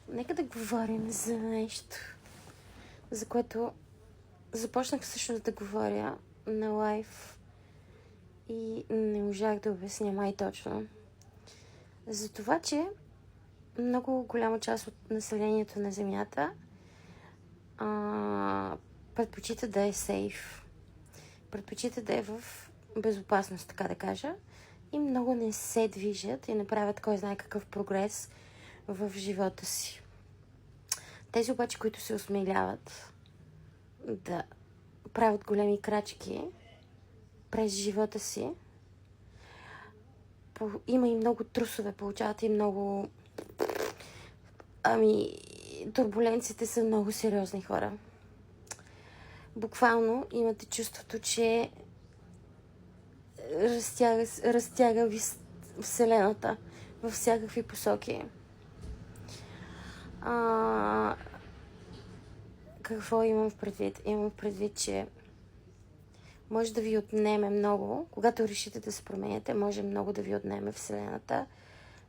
Нека да говорим за нещо, за което започнах всъщност да говоря на лайв и не можах да обясня май точно. За това, че много голяма част от населението на Земята предпочита да е сейф. Предпочита да е в безопасност, така да кажа. И много не се движат и не правят кой знае какъв прогрес в живота си. Тези обаче, които се осмеляват да правят големи крачки през живота си, има и много трусове, получават и много... турбуленциите са много сериозни хора. Буквално имате чувството, че разтяга ви Вселената във всякакви посоки. Какво имам в предвид? Имам в предвид, че може да ви отнеме много, когато решите да се променяте, може много да ви отнеме Вселената,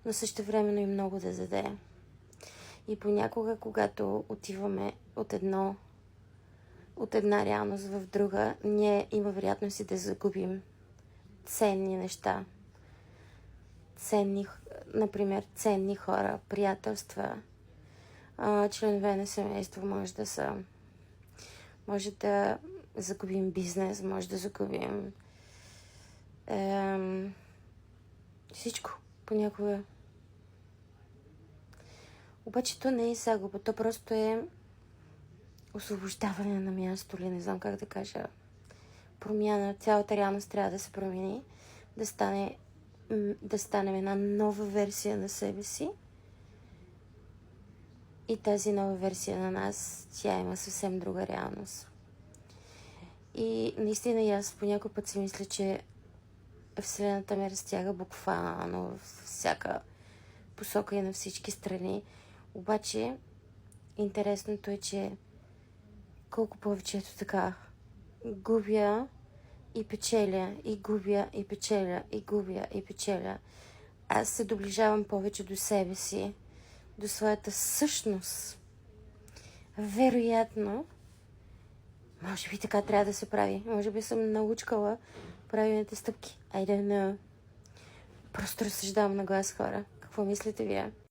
но същевременно и много да даде. И понякога, когато отиваме от една реалност в друга, ние има вероятност и да загубим ценни неща. Например, ценни хора, приятелства, членове на семейство може да загубим бизнес, може да загубим всичко понякога. Обаче то не е загуба, то просто е освобождаване на място, или не знам как да кажа. Промяна, цялата реалност трябва да се промени, да станем една нова версия на себе си. И тази нова версия на нас, тя има съвсем друга реалност. И наистина и аз по някой път си мисля, че Вселената ме разтяга буквално в всяка посока и на всички страни. Обаче интересното е, че колко повече ето така губя и печеля, и губя и печеля, и губя и печеля. Аз се доближавам повече до себе си, до своята същност. Вероятно, може би така трябва да се прави. Може би съм научкала правилните стъпки. I don't know. Просто разсъждавам на глас, хора. Какво мислите вие?